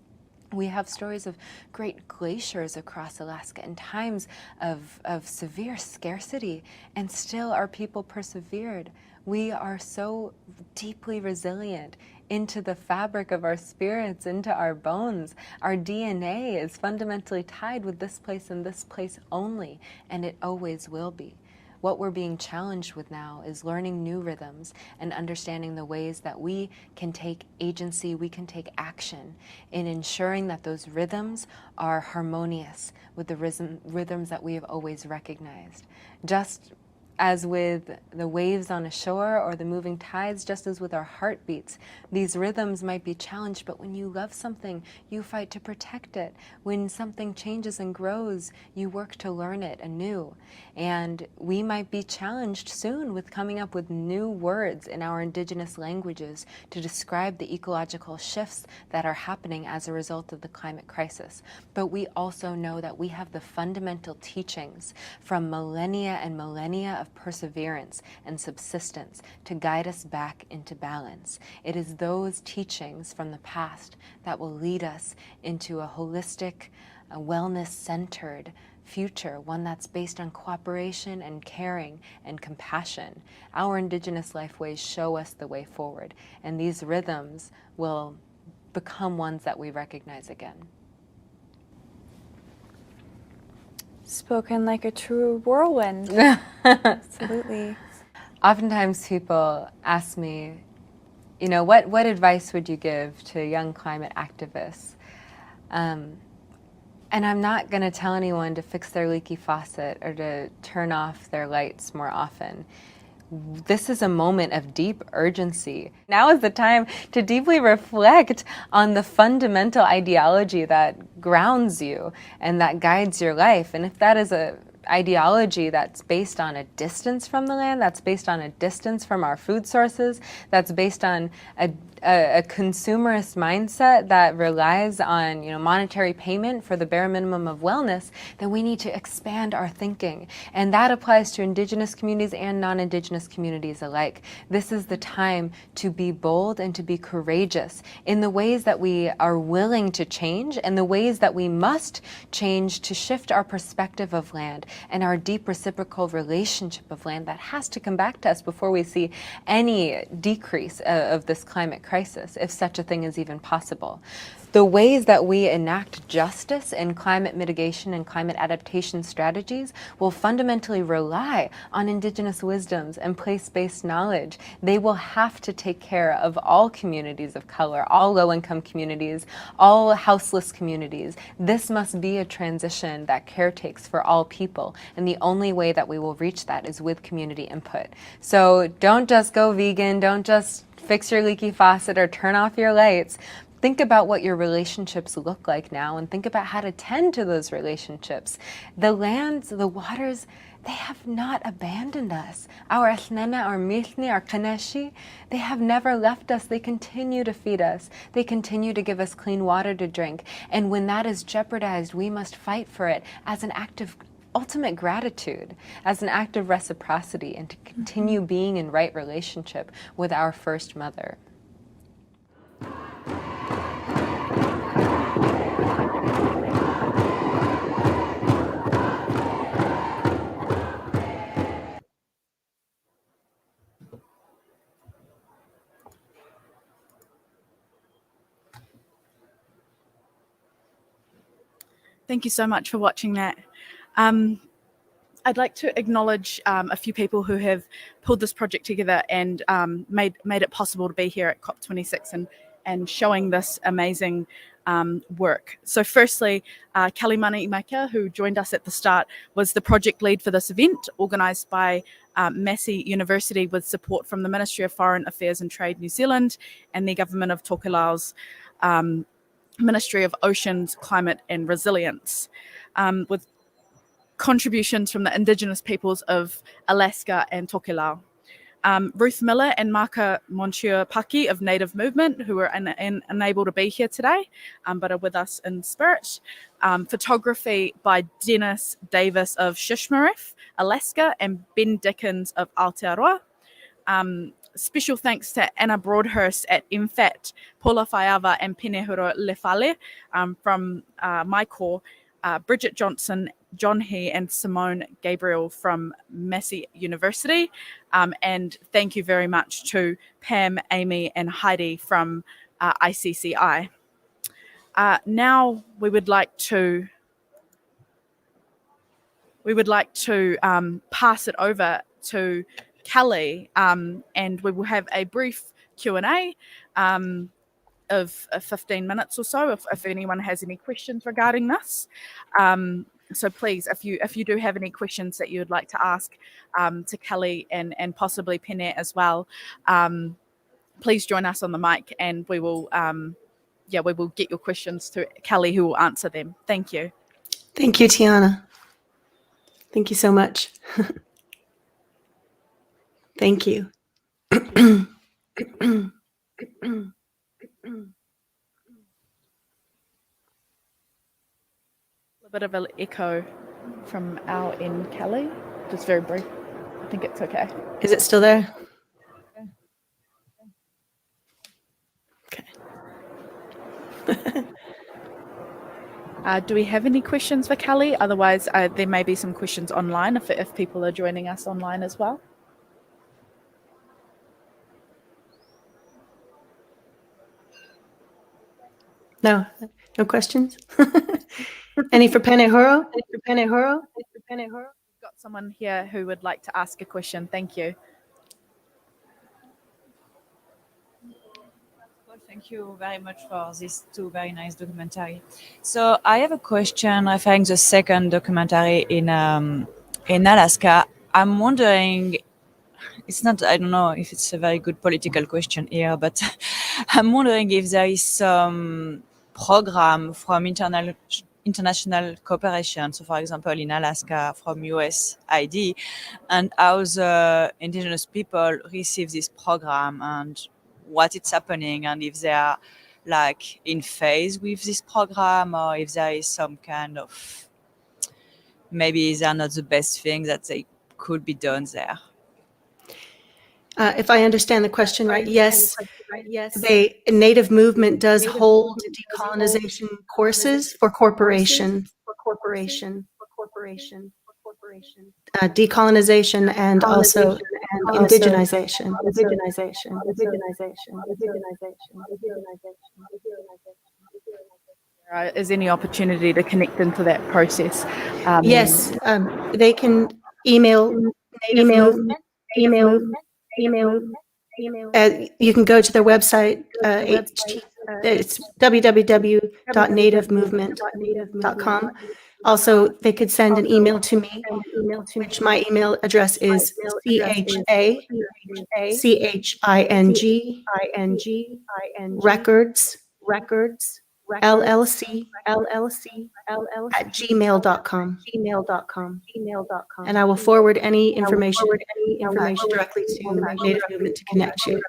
We have stories of great glaciers across Alaska and times of severe scarcity, and still our people persevered. We are so deeply resilient into the fabric of our spirits, into our bones. Our DNA is fundamentally tied with this place and this place only, and it always will be. What we're being challenged with now is learning new rhythms and understanding the ways that we can take agency, we can take action in ensuring that those rhythms are harmonious with the rhythms that we have always recognized. Just as with the waves on a shore or the moving tides, just as with our heartbeats, these rhythms might be challenged, but when you love something, you fight to protect it. When something changes and grows, you work to learn it anew. And we might be challenged soon with coming up with new words in our Indigenous languages to describe the ecological shifts that are happening as a result of the climate crisis. But we also know that we have the fundamental teachings from millennia and millennia of perseverance and subsistence to guide us back into balance. It is those teachings from the past that will lead us into a holistic, wellness-centered future, one that's based on cooperation and caring and compassion. Our Indigenous lifeways show us the way forward, and these rhythms will become ones that we recognize again. Spoken like a true whirlwind. Absolutely. Oftentimes people ask me, you know, what advice would you give to young climate activists? And I'm not going to tell anyone to fix their leaky faucet or to turn off their lights more often. This is a moment of deep urgency. Now is the time to deeply reflect on the fundamental ideology that grounds you and that guides your life. And if that is a ideology that's based on a distance from the land, that's based on a distance from our food sources, that's based on a consumerist mindset that relies on, you know, monetary payment for the bare minimum of wellness, then we need to expand our thinking. And that applies to Indigenous communities and non-Indigenous communities alike. This is the time to be bold and to be courageous in the ways that we are willing to change and the ways that we must change to shift our perspective of land and our deep reciprocal relationship of land that has to come back to us before we see any decrease of this climate crisis, if such a thing is even possible. The ways that we enact justice in climate mitigation and climate adaptation strategies will fundamentally rely on Indigenous wisdoms and place-based knowledge. They will have to take care of all communities of color, all low-income communities, all houseless communities. This must be a transition that caretakes for all people, and the only way that we will reach that is with community input. So don't just go vegan, don't just fix your leaky faucet or turn off your lights. Think about what your relationships look like now and think about how to tend to those relationships. The lands, the waters, they have not abandoned us. Our Asnena, our Mithni, our Kaneshi, they have never left us. They continue to feed us. They continue to give us clean water to drink. And when that is jeopardized, we must fight for it as an act of ultimate gratitude, as an act of reciprocity, and to continue being in right relationship with our first mother. Thank you so much for watching that. I'd like to acknowledge a few people who have pulled this project together and made it possible to be here at COP26 and showing this amazing work. So firstly, Kelly Manimeka, who joined us at the start, was the project lead for this event, organised by Massey University with support from the Ministry of Foreign Affairs and Trade New Zealand and the Government of Tokelau's Ministry of Oceans, Climate and Resilience, with contributions from the Indigenous peoples of Alaska and Tokelau. Ruth Miller and Maka Monsieur Paki of Native Movement, who are unable to be here today, but are with us in spirit. Photography by Dennis Davis of Shishmaref, Alaska, and Ben Dickens of Aotearoa. Special thanks to Anna Broadhurst at MFAT, Paula Faiava and Penehuro Lefale from my corps, Bridget Johnson, John He and Simone Gabriel from Massey University. And thank you very much to Pam, Amy and Heidi from ICCI. Now we would like to pass it over to Kelly, and we will have a brief Q&A of 15 minutes or so if anyone has any questions regarding this. So please, if you do have any questions that you would like to ask to Kelly and possibly Pene as well, please join us on the mic and we will get your questions to Kelly, who will answer them. Thank you. Thank you, Tiana. Thank you so much. Thank you. A bit of an echo from our end, Kelly. Just very brief. I think it's okay. Is it still there? Okay. Do we have any questions for Kelly? Otherwise, there may be some questions online if people are joining us online as well. No questions? Any for Penehuro? We've got someone here who would like to ask a question. Thank you. Well, thank you very much for these two very nice documentary. So I have a question referring to the second documentary in Alaska. I'm wondering, I don't know if it's a very good political question here, but I'm wondering if there is some program from international cooperation, so for example in Alaska from USAID, and how the indigenous people receive this program and what it's happening, and if they are like in phase with this program or if there is some kind of, maybe they're not the best thing that they could be done there. If I understand the question right, yes, Native Movement does hold decolonization courses for corporation. Decolonization and also indigenization. Is any opportunity to connect into that process? Yes, they can email Native Movement. You can go to their website. It's www.nativemovement.com. Also, they could send an email to me, which my email address is CHACHING records@gmail.com. And I will forward any information directly to Native Movement to connect you.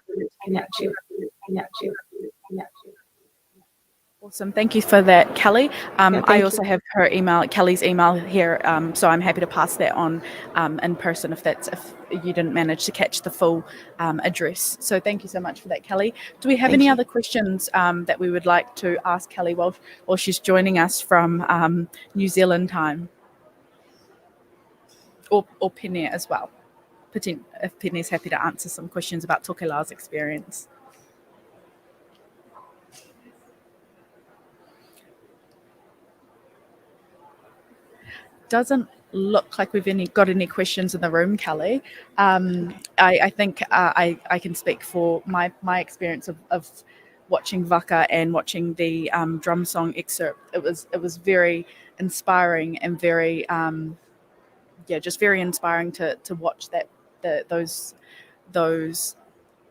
Awesome. Thank you for that, Kelly. I also you. have her email, Kelly's email here, so I'm happy to pass that on in person if you didn't manage to catch the full address. So thank you so much for that, Kelly. Do we have any other questions that we would like to ask Kelly while she's joining us from New Zealand time? Or Pene as well, if Pene's happy to answer some questions about Tokelau's experience. doesn't look like we've got any questions in the room, Kelly. I think I can speak for my experience of watching Vaka and watching the drum song excerpt. It was very inspiring and very just very inspiring to watch those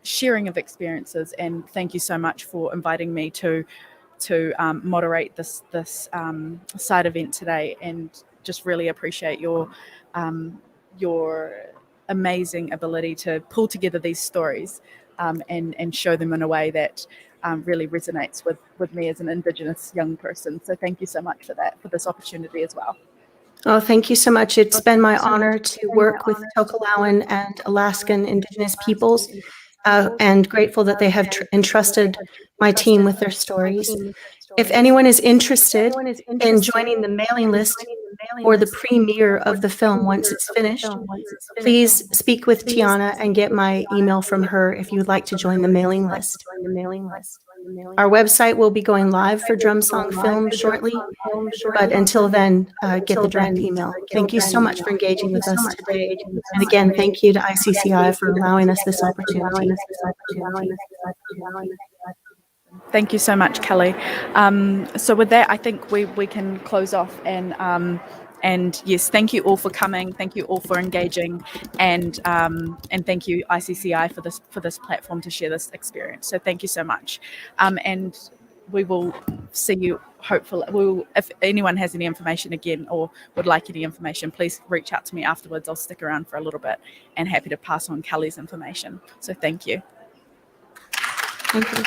sharing of experiences. And thank you so much for inviting me to moderate this side event today, and just really appreciate your amazing ability to pull together these stories and show them in a way that really resonates with me as an Indigenous young person. So thank you so much for this opportunity as well. Oh, thank you so much. It's been my honor to work with Tokelauan and Alaskan Indigenous peoples, and grateful that they have entrusted my team with their stories. If anyone is interested in joining the mailing list or the premiere of the film once it's finished, please speak with Tiana and get my email from her if you would like to join the mailing list. Our website will be going live for Drum Song Film shortly, but until then, get the direct email. Thank you so much for engaging with us today. And again, thank you to ICCI for allowing us this opportunity. Thank you so much, Kelly. So with that, I think we can close off, and yes, thank you all for coming. Thank you all for engaging, and thank you ICCI for this platform to share this experience. So thank you so much, and we will see you. Hopefully, if anyone has any information again or would like any information, please reach out to me afterwards. I'll stick around for a little bit and happy to pass on Kelly's information. So thank you. Thank you.